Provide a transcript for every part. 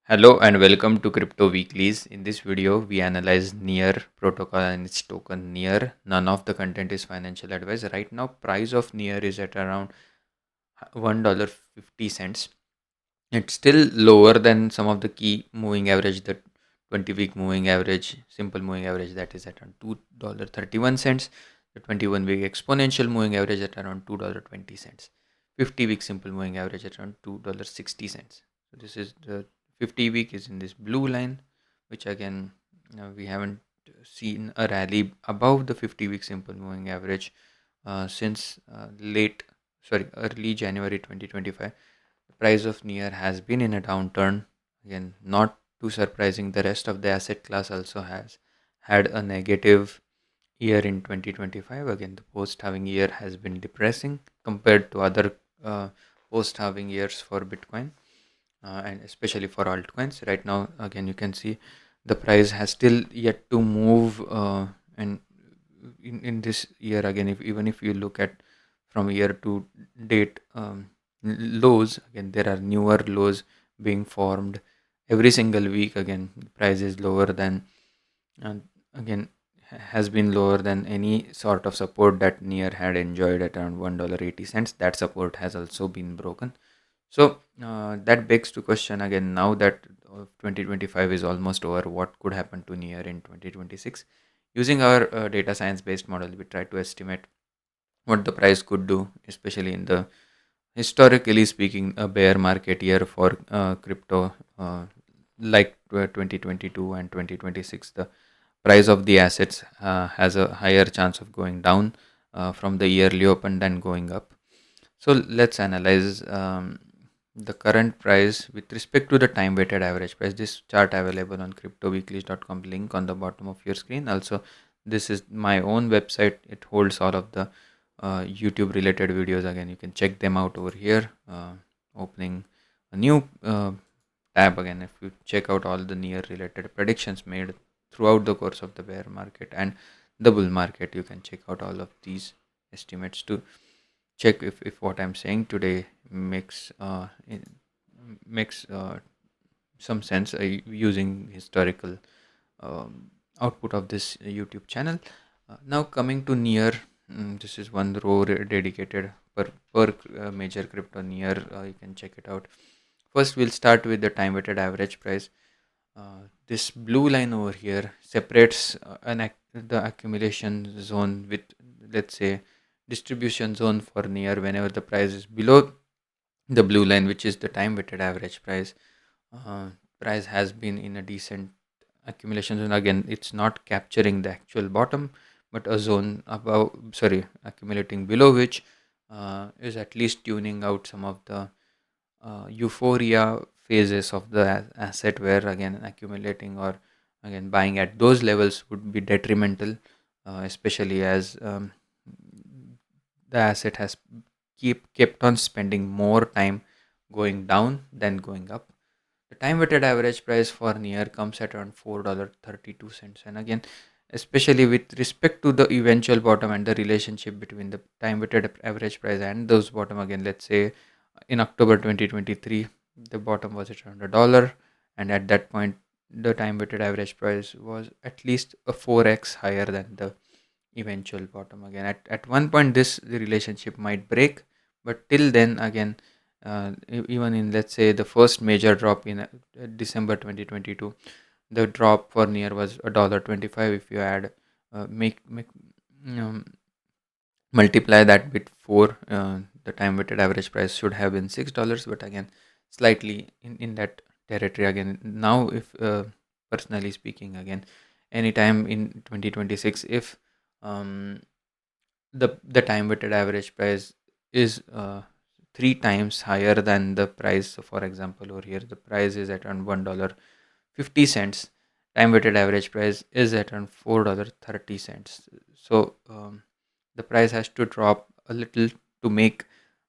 Hello and welcome to Crypto Weeklies. In this video, we analyze Near protocol and its token Near. None of the content is financial advice. Right now, price of Near is at around $1.50. It's still lower than some of the key moving average, the 20-week moving average, simple moving average that is at around $2.31. The 21-week exponential moving average at around $2.20. 50-week simple moving average at around $2.60. So this is the 50-week is in this blue line, which again we haven't seen a rally above the 50-week simple moving average since early January 2025. The price of Near has been in a downturn. Again, not too surprising. The rest of the asset class also has had a negative year in 2025. Again, the post-halving year has been depressing compared to other post-halving years for Bitcoin and especially for altcoins. Right now, again, you can see the price has still yet to move, and in this year again, even if you look at from year to date lows, again there are newer lows being formed every single week. Again, the price is lower than, and again has been lower than any sort of support that Near had enjoyed at around $1.80. That support has also been broken. So that begs to question again, now that 2025 is almost over, what could happen to Near in 2026? Using our data science based model, we try to estimate what the price could do, especially in the historically speaking a bear market year for crypto, like 2022 and 2026. The price of the assets has a higher chance of going down from the yearly open than going up. So let's analyze the current price with respect to the time weighted average price. This chart available on cryptoweeklies.com, link on the bottom of your screen. Also, this is my own website. It holds all of the YouTube related videos. Again, you can check them out over here. Opening a new tab again. If you check out all the Near related predictions made throughout the course of the bear market and the bull market, you can check out all of these estimates to check if what I'm saying today makes some sense using historical output of this YouTube channel. Now coming to Near, this is one row dedicated per major crypto Near. You can check it out. First, we'll start with the time weighted average price. This blue line over here separates the accumulation zone with, let's say, distribution zone for Near. Whenever the price is below the blue line, which is the time weighted average price, uh, price has been in a decent accumulation zone. Again, it's not capturing the actual bottom, but a zone above, sorry, accumulating below which is at least tuning out some of the euphoria phases of the asset, where again accumulating or again buying at those levels would be detrimental, especially as the asset has kept on spending more time going down than going up. The time weighted average price for Near comes at around $4.32. And again, especially with respect to the eventual bottom and the relationship between the time weighted average price and those bottom, again, let's say in October 2023, the bottom was at around $1. And at that point, the time weighted average price was at least a 4x higher than the eventual bottom. Again, at one point, this the relationship might break, but till then, again, even in, let's say, the first major drop in December 2022, the drop for Near was $1.25. If you add make um, multiply that with 4, the time weighted average price should have been $6. But again, slightly in that territory. Again, now if personally speaking, again, anytime in 2026, if um, the time weighted average price is 3 times higher than the price. So for example, over here the price is at around $1.50. Time weighted average price is at around $4.30. So the price has to drop a little to make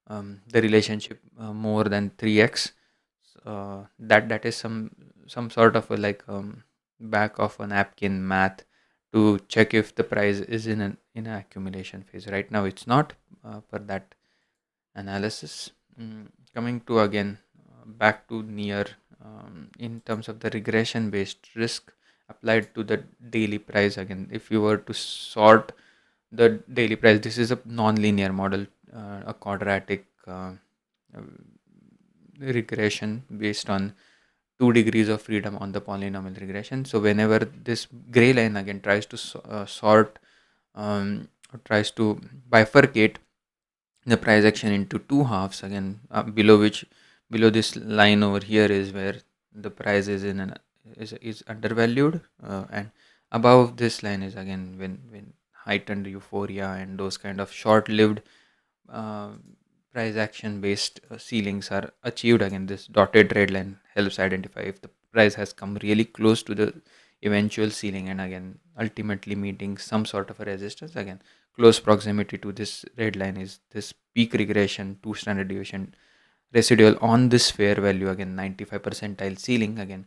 the relationship more than 3x. That is some sort of a, like, back of a napkin math to check if the price is in an accumulation phase. Right now it's not, per that analysis. Coming to again back to Near, in terms of the regression based risk applied to the daily price. Again, if you were to sort the daily price, this is a non-linear model, a quadratic uh, regression based on 2 degrees of freedom on the polynomial regression. So whenever this gray line again tries to sort, or tries to bifurcate the price action into two halves, again below this line over here is where the price is is undervalued, and above this line is again when heightened euphoria and those kind of short lived uh, price action based ceilings are achieved. Again, this dotted red line helps identify if the price has come really close to the eventual ceiling, and again ultimately meeting some sort of a resistance. Again, close proximity to this red line is this peak regression 2 standard deviation residual on this fair value, again 95 percentile ceiling. Again,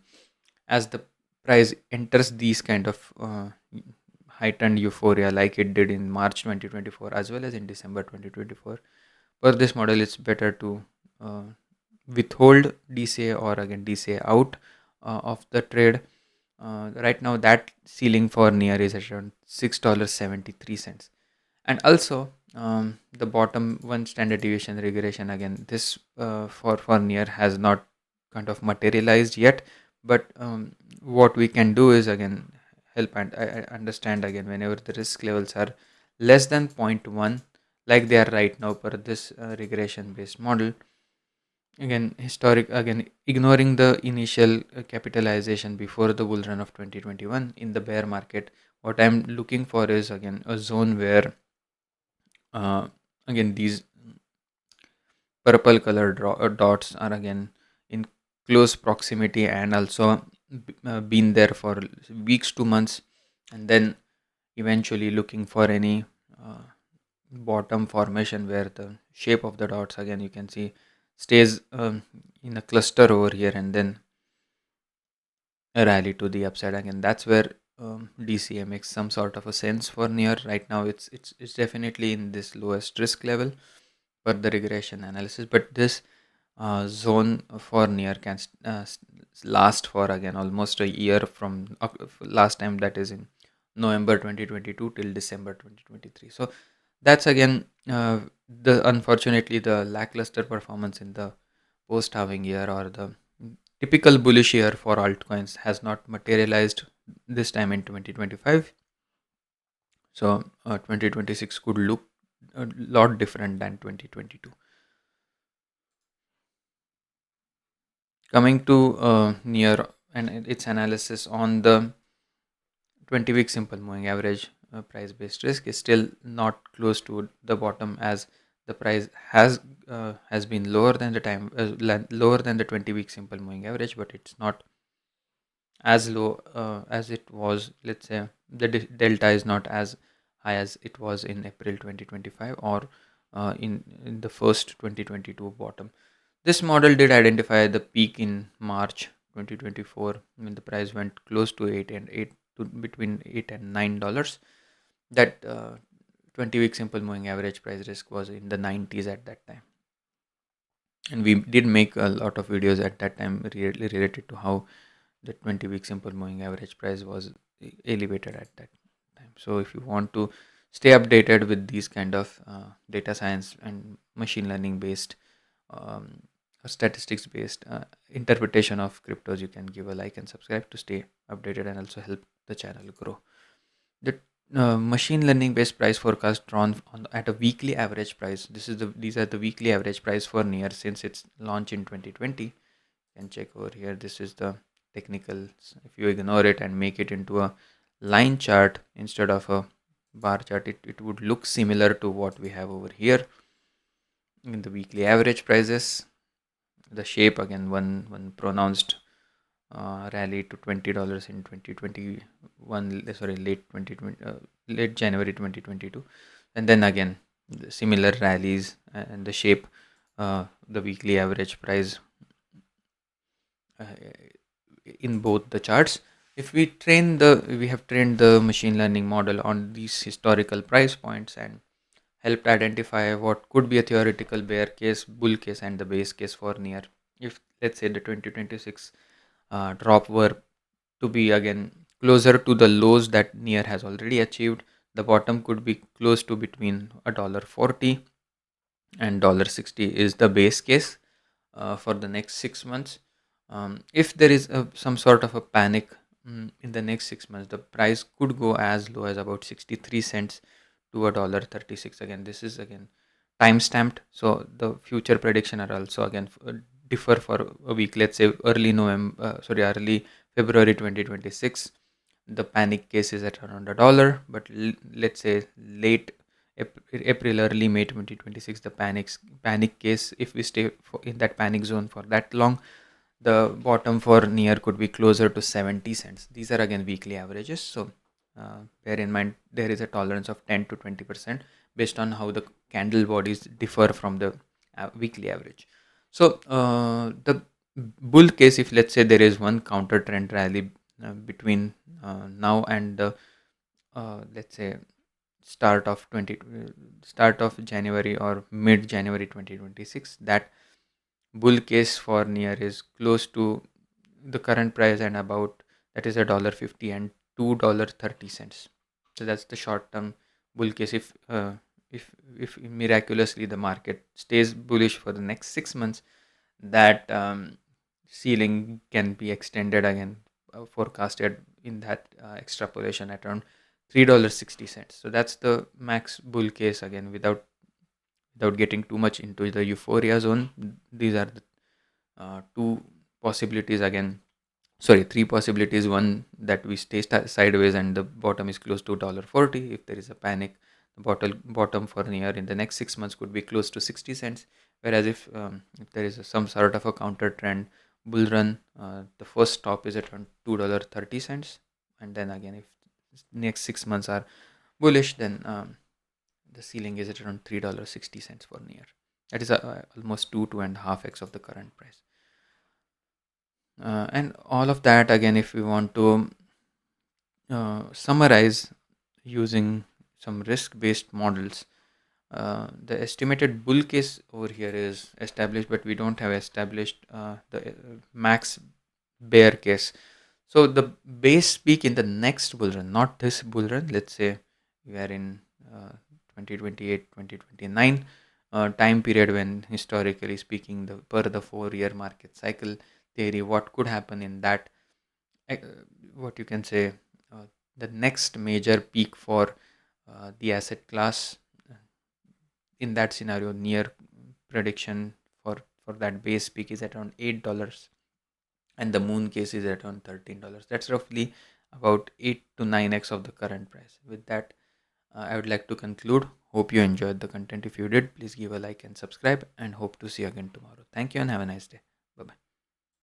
as the price enters these kind of heightened euphoria like it did in March 2024 as well as in December 2024, for this model it's better to uh, withhold DCA or again DCA out of the trade. Right now that ceiling for near is at around $6.73. And also the bottom one standard deviation regression, again this for near has not kind of materialized yet, but what we can do is again help and I understand again whenever the risk levels are less than zero point 0.1 like they are right now per this regression based model. Again, historic, again, ignoring the initial capitalization before the bull run of 2021 in the bear market, what I'm looking for is again a zone where, uh, again, these purple colored dots are again in close proximity and also been there for weeks to months, and then eventually looking for any uh, bottom formation where the shape of the dots again you can see stays in a cluster over here and then a rally to the upside. Again, that's where DCA makes some sort of a sense for near. Right now it's definitely in this lowest risk level for the regression analysis, but this zone for near can last for again almost a year from last time, that is in November 2022 till December 2023. So that's again the unfortunately the lackluster performance in the post halving year or the typical bullish year for altcoins has not materialized this time in 2025. So 2026 could look a lot different than 2022. Coming to near and its analysis on the 20-week simple moving average, price based risk is still not close to the bottom, as the price has been lower than the lower than the 20-week simple moving average, but it's not as low as it was. Let's say the delta is not as high as it was in April 2025 or in the first 2022 bottom. This model did identify the peak in March 2024 when the price went close to 8 to between $8 and $9. That 20-week simple moving average price risk was in the 90s at that time, and we did make a lot of videos at that time related to how the 20-week simple moving average price was elevated at that time. So if you want to stay updated with these kind of data science and machine learning based or statistics based interpretation of cryptos, you can give a like and subscribe to stay updated and also help the channel grow. The machine learning based price forecast drawn at a weekly average price. These are the weekly average price for near since its launch in 2020. Can check over here. This is the technical. If you ignore it and make it into a line chart instead of a bar chart, it would look similar to what we have over here in the weekly average prices. The shape again, one pronounced rally to $20 in 2021. Sorry, late January 2022, and then again the similar rallies and the shape. The weekly average price uh, in both the charts. If we have trained the machine learning model on these historical price points and helped identify what could be a theoretical bear case, bull case, and the base case for near. if let's say the 2026 drop were to be again closer to the lows that near has already achieved, the bottom could be close to between $1.40 and $1.60 is the base case for the next 6 months. If there is some sort of a panic in the next 6 months, the price could go as low as about 63 cents to $1.36. Again, this is again time stamped, so the future prediction are also again differ for a week. Let's say early February 2026, the panic case is at around $1, but let's say late April, early May 2026, the panic case, if we stay in that panic zone for that long, the bottom for near could be closer to 70 cents. These are again weekly averages, so bear in mind there is a tolerance of 10 to 20% based on how the candle bodies differ from the weekly average. So the bull case, if let's say there is one counter trend rally between now and the let's say start of January or mid January 2026, that bull case for near is close to the current price and about, that is $1.50 and $2.30. So that's the short term bull case. If miraculously the market stays bullish for the next 6 months, that ceiling can be extended again, forecasted in that extrapolation at around $3.60. So that's the max bull case again, without getting too much into the euphoria zone. These are the two possibilities again, sorry, three possibilities. One, that we stay sideways and the bottom is close to $1.40. If there is a panic, the bottom for near in the next 6 months could be close to 60 cents. Whereas if there is some sort of a counter trend bull run, the first stop is at around $2.30, and then again if next 6 months are bullish, then the ceiling is at around $3.60 for near. That is almost 2.5x of the current price. And all of that again, if we want to summarize using some risk-based models, the estimated bull case over here is established, but we don't have established the max bear case. So the base peak in the next bull run, not this bull run, let's say we are in 2028, 2029 time period, when historically speaking, per the 4-year market cycle theory, what could happen in that, uh, what you can say, uh, the next major peak for the asset class. In that scenario, near prediction for that base peak is at around $8, and the moon case is at around $13. That's roughly about 8 to 9x of the current price. With that, I would like to conclude. Hope you enjoyed the content. If you did, please give a like and subscribe, and hope to see you again tomorrow. Thank you and have a nice day. Bye bye.